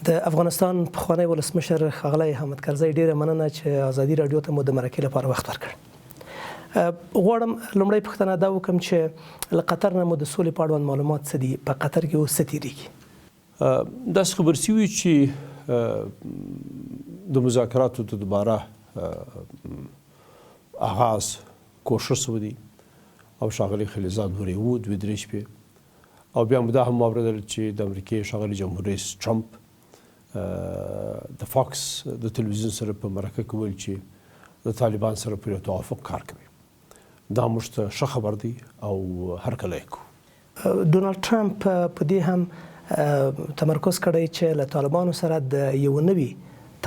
د افغانستان پخوانی ولسمشر ښاغلی حامد کرزی ډیره مننه چې ازادي راډیو ته مو د مرکې لپاره وخت ورکړ. غواړم لومړی پوښتنه دا وکړم چې له قطر نه مو د سولې په اړوند معلومات څه دي؟ په قطر کې اوس څه تیریږي؟ داسې خبر شوي چې د مذاکراتو د دوباره آغاز کوشش شوی دی او ښاغلي خلیلزاد هورې وو 2-3 شپې، او بیا مو دا هم واورېدل چې د امریکې ښاغلي جمهور رئیس ټرمپ د فاکس د تلویزیون سره په مرکه کې ویل چې د طالبان سره پر توافق کار کوي. دا موږ ته ښه خبر دی او هرکلی یې کوو. ډونالډ ټرمپ په دې هم تمرکز کړی چې له طالبانو سره د یو نوي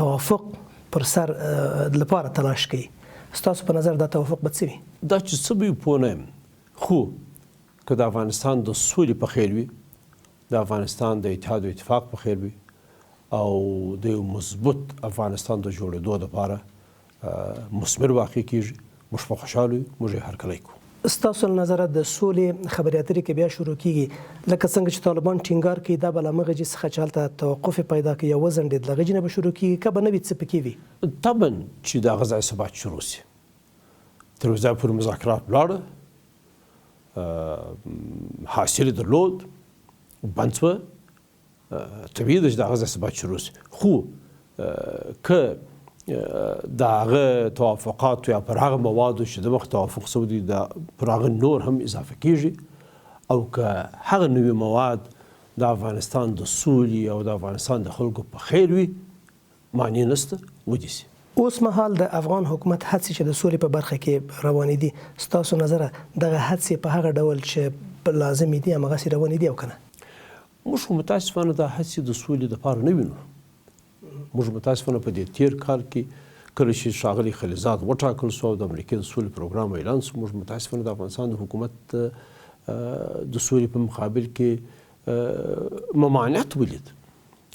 توافق پر سر لپاره تلاش کوي. ستاسو په نظر دا توافق به څه وي؟ دا چې څه به وي پوه نه یم، خو که د افغانستان د سولې په خیر وي، د افغانستان د اتحاد و اتفاق په خیر وي او د یو مثبت افغانستان د جوړېدو لپاره مثمر واقع کېږي، موږ په خوشحاله یو، موږ یې هرکلی کوو. ستاسو له نظره د سولې خبرې اترې کې بیا شروع کېږي، لکه څنګه چې طالبان ټینګار کوي دا به له همغه ځای څخه چې هلته توقف پیدا کوي یا وځنډېد، له هغې ځای نه به شروع کېږي که به نه وي څه پکې وي؟ طبعا چې د هغه ځای څخه باید شروع شي، تر یو ځای پورې مذاکرات ولاړه، حاصل یې درلود، بند شوه، طبیعي ده چې د هغه ځای څخه باید شروع شي. خو که د هغه توافقاتو یا پر هغه موادو چې د مخ توافق شوی دی پر هغه نور هم اضافه کېږي، او که هغه نوي مواد د افغانستان د سولې او د افغانستان د خلکو په خیر وي، معنی نشته ودیسي. اوس مهال د افغان حکومت هڅې چې د سولې په برخه کې روانې دي، ستاسو نظره دغه هڅې په هغه ډول چې لازمې دي همغسې روانې دي او که نه؟ موږ خو متاسفانه دا هڅې د سولې دپاره نه وینو. موږ متاسفانه په دې تیر کال کې کله چې ښاغلي خلیلزاد وټاکل شو او د امریکې د سولې پروګرام اعلان شو، موږ متاسفانه د افغانستان د حکومت د سولې په مقابل کې ممانعت ولید.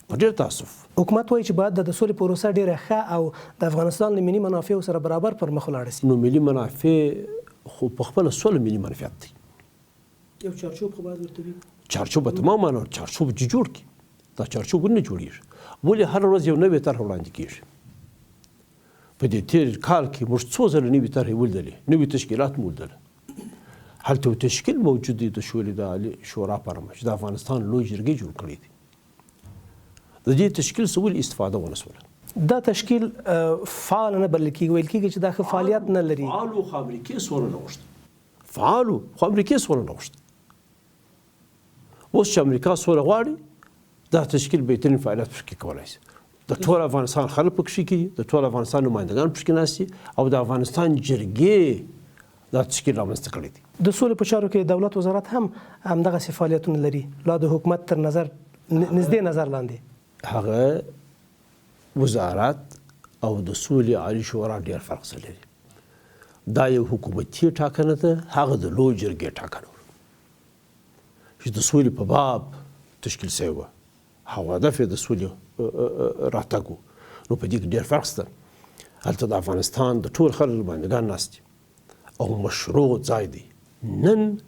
په ډېر تاسف حکومت وایي چې باید د سولې پروسه ډېره ښه او د افغانستان له ملي منافعو سره برابر پر مخ ولاړه سي. نو ملي منافع خو په خپله سوله ملي منفعت دی. یو چارچوب خو باید ورته وي. چارچوب به تماما چارچوب جوړ کړي. دا چارچوب ولې نه جوړېږي؟ ولې هره ورځ یو نوې طرح وړاندې کېږي؟ په دې تېر کال کې موږ څو ځله نوې طرحې ولیدلې، نوي تشکیلات مو ولیدله. هلته یو تشکیل موجود دی د سولې د عالي شورا په نامه چې د افغانستان لوی جرګې جوړ کړی دی. د دې تشکیل څه ولې استفاده ونه شوله؟ دا تشکیل فعال نه بلل کېږي، ویل کېږي چې دا ښه فعالیت نه لري. فعالو خو امریکې سوله نه غوښته، فعالو خو امریکې سوله نه غوښته. اوس چې امریکا سوله غواړي، دا تشکیل بهترین فعالیت پکې کولی شي. د ټول افغانستان خلک پکې کېږي، د ټول افغانستان نمایندګان پکې ناست دي او د افغانستان جرګې دا تشکیل رامنځته کړی دی. د سولې په چارو کې دولت وزارت هم همدغسې فعالیتونه لري، لا د حکومت تر نظر نږدې نظر لاندې. هغه وزارت او د سولې عالي شورا ډېر فرق سره لري. دا یو حکومتي ټاکنه ده، هغه د لوی جرګې ټاکنه وه چې د سولې په باب تشکیل شوی وه. هغه هدف یې د سولې راتګ و. نو په دې کې ډېر فرق شته. هلته د افغانستان د ټول خلک نمایندګان ناست دي او مشروع ځای دی. نن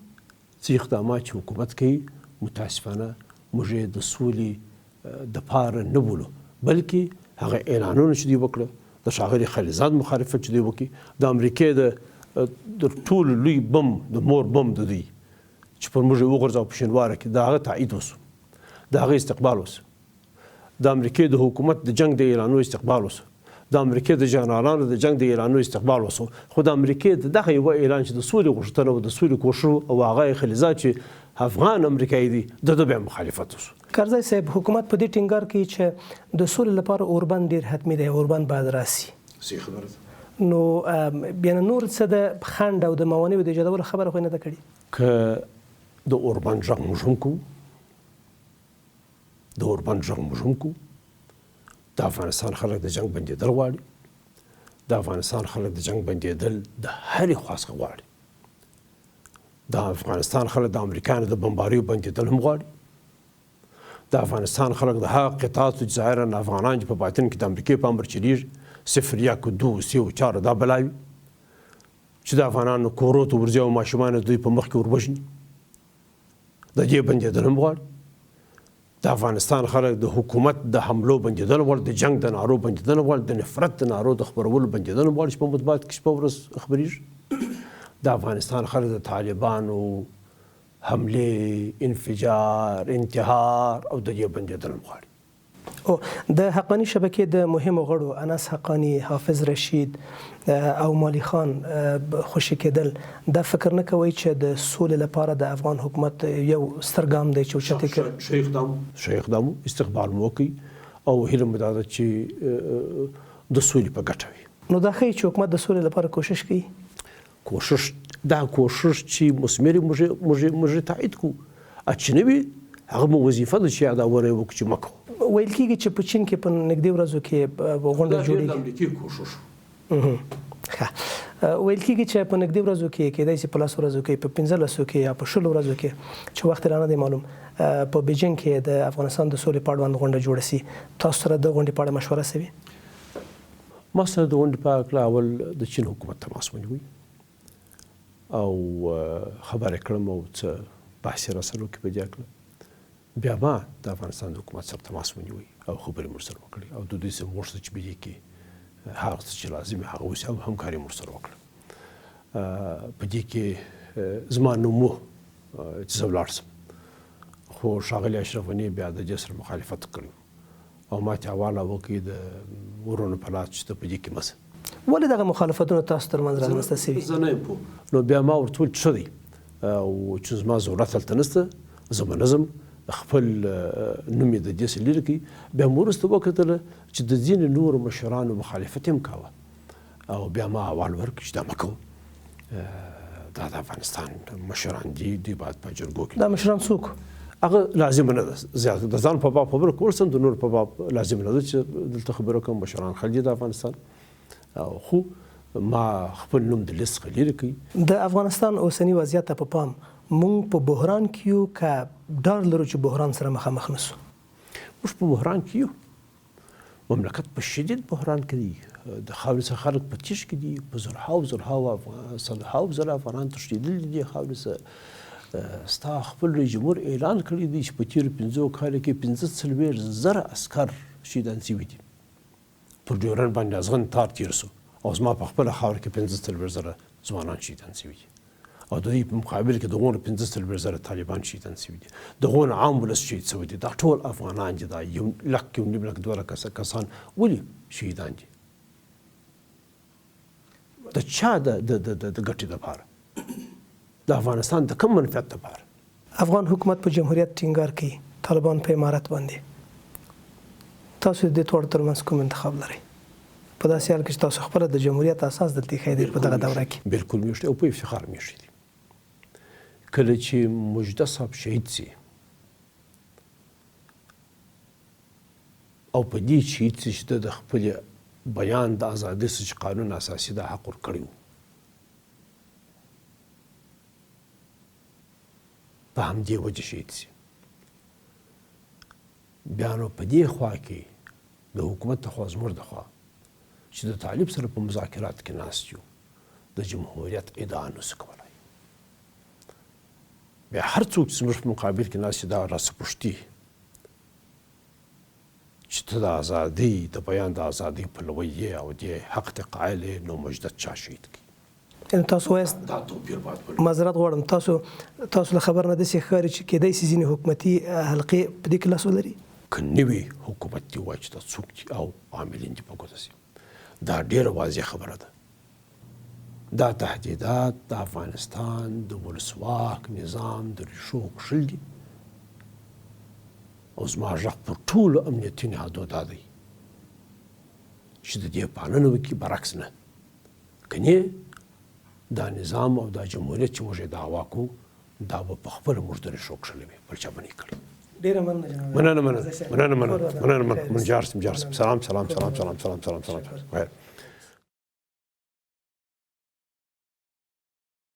څه اقدامات چې حکومت کوي، متاسفانه موږ یې د سولې دپاره نه بولو، بلکې هغه اعلانونه چې دوی وکړه، د ښاغلي خلیلزاد مخالفت چې دوی وکړي، د امریکې د ټولو لوی بم د مور بم د دوی چې پر موږ یې وغورځاو په شینواره کې، د هغه تایید وسو، د هغه استقبال وسو، د امریکې د حکومت د جنگ د اعلانونو استقبال وسو، د امریکې د جنرالانو د جنگ د اعلانونو استقبال وسو. خو د امریکې دغه یو اعلان چې د سولې غوښتنه او د سولې کوښښ او هغه خلیلزاد چې افغان امریکایي دی، د بیا مخالفت وسو. کرزی صاحب، حکومت په دې ټینګار کوي چې د سولې لپاره اوربند ډېر حتمي دی، اوربند باید راسي. صحیح خبره ده. نو بیا نور څه د خنډ او د موانعو د ایجادولو خبره خو یې نه ده کړې. که د اوربند غږ موږ هم کوو، د اوربند غږ موږ هم کوو. د افغانستان خلک د جنګ بندېدل غواړي، د افغانستان خلک د جنګ بندېدل د هرې خوا څخه غواړي. د افغانستان خلک د امریکا نه د بمباریو بندېدل هم غواړي. د افغانستان خلک د هغه قطعاتو چې ظاهراً افغانان چې په باطن کې د امریکې په امر چلیږي، 0 1 2 3 4 دا بلاوي چې د افغانانو کورو ته ورځي او ماشومان دوی په مخ کې وروژني، د دې بندېدل هم غواړي. د افغانستان خلک د حکومت د حملو بندېدل غواړي، د جنگ د نارو بندېدل غواړي، د نفرت د نارو د خپرولو بندېدل غواړي چې په مطبوعات کې شپه ورځ خبرېږي. د افغانستان خلک د طالبانو حملې، انفجار، انتحار او د دې بندېدل غواړي. او د حقانی شبکې د مهمو غړو انس حقانی، حافظ رشید او مالی خان خوشي کېدل، دا فکر نه کوي چې د سولې لپاره د افغان حکومت یو ستر ګام دی چې اوچتې کړي؟ ښه اقدام استقبال مو وکړي او هیله مو دا ده چې د سولې په ګټه وي. نو دا ښیي چې حکومت د سولې لپاره کوشش کوي. کوشش چې مثمرې موږ تایید کړو، چې نه وي هغه مو وظیفه ده چې یادونه یې وکړو چې مه کوو. ویل کېږي چې په چین کې په نږدې ورځو کې غونډه جوړېږي. ویل کېږي چې په نږدې ورځو کې کېدای شي په 10 ورځو کې، په 15 کې یا په 20 ورځو کې، چې وخت را نه دی معلوم، په بیجینګ کې د افغانستان د سولې په اړوند غونډه جوړه سي. تاسو سره د غونډې په اړه مشوره سوي؟ ما سره د غونډې په اړه اول د چین حکومت تماس ونیوی او خبرې کړم او څه بحث یې راسره وکړي په دې اړه. بیا ما د افغانستان د حکومت سره تماس ونیوی او خبرې مو سره وکړې او د دوی سره مو غوښتل چې په دې کې هغه څه چې لازم وي هغه وشي او همکاري مو سره وکړه. په دې کې زما نوم و چې زه ولاړ شم، خو ښاغلي اشرف غني بیا د دې سره مخالفت کړی او ما ته حواله وکړي د ورونو په لاس چې ته په دې کې مه ځه. ولې دغه مخالفتونه تاسو ترمنځ رامنځته سوي؟ زه نه یم پوه. نو بیا ما ورته وویل چې ښه دی او چې زما ضرورت هلته نشته، زه به نه ځم، خپل نوم یې د دې څخه لرې کړي. بیا مو وروسته وکتله چې د ځینې نورو مشرانو مخالفت یې هم کاوه او بیا ما احوال ورکړ چې دا مه کوو، دا د افغانستان مشران دي، دوی باید په جرګو کې. دا مشران څوک؟ هغه لازم نه ده زیات د ځان په باب خبره کول سم، د نور په باب لازم نه ده چې دلته خبره کوم. مشران خلک د افغانستان خو ما خپل نوم د لیست څخه لرې کړي. د افغانستان اوسنی وضعیت ته په پام مونږ په بحران کې یو که ډار لرو چې بحران سره مخامخ نشو؟ موږ په بحران کې یو، مملکت په شدید بحران کې دی، د خاورې څخه خلک په تیښ کې دي، په زرهاو زره افغانان تښتېدلي دي خاورې څخه. ستا خپل رئیس جمهور اعلان کړی دی چې په تېرو 5 کالو کې 45,000 عسکر شهیدان شوي دي. پر ډیورنډ باندې ازغن تار تېر سو او زما په خپله خاوره کې 45,000 ځوانان شهیدان شوي دي او د دې په مقابل کې دغونه 45,000 طالبان شهیدان شوي دي، دغونه عام ولس شهید شوی دي. دا ټول افغانان دي، دا 1 لک 1.5 لک 2 لک کسان ولې شهیدان دي؟ د چا د ګټې لپاره؟ د افغانستان د کوم منفعت لپاره؟ افغان حکومت په جمهوریت ټینګار کوي، طالبان په امارت باندې. تاسو د دې ټول ترمنځ کوم انتخاب لرئ؟ په داسې حال کې چې تاسو خپله د جمهوریت اساس دلته ایښی دی په دغه دوره کې. بالکل مې ایښی او په افتخار مې ایښی دی. کله چې مجده صاحب شهید سي او په دې شهید سي چې د خپل بیان د ازادۍ څخه چې قانون اساسي دا حق ورکړی و، په همدې وجه شهید سي. بیا نو په دې خوا کې د حکومت د خوا زموږ د خوا چې د طالب سره په مذاکرات کې ناست یو، د جمهوریت ادعا نشو کولی. بیا هر څوک چې زموږ په مقابل کې ناست دا راسه پوښتي چې ته د ازادۍ د بیان د ازادۍ پلوی یې او د حق ته قایل یې، نو مجدد چا شهید کړي؟ یعنې تاسو وایاست، دا توپیر باید معذرت غواړم، تاسو له خبر نه داسې ښکاري چې کېدای شي ځینې حکومتي حلقې په دې کې لاس ولري؟ که نوي حکومت دې وایي چې دا څوک دي او عاملین دې په ګوته شي، دا ډېره واضح خبره ده. دا تهدیدات د افغانستان د ولسواک نظام د ریښو کښل دي او زما غږ پر ټولو امنیتي نهادو دا دی چې د دې پالنه وکړي، برعکس نه. که نه دا نظام او دا جمهوریت چې موږ یې دعوا کوو دا به په خپله موږ د ریښو کښلی وي، بل چا به نه یې کړی. ډېره مننه. مننه. منجار سم. سلام.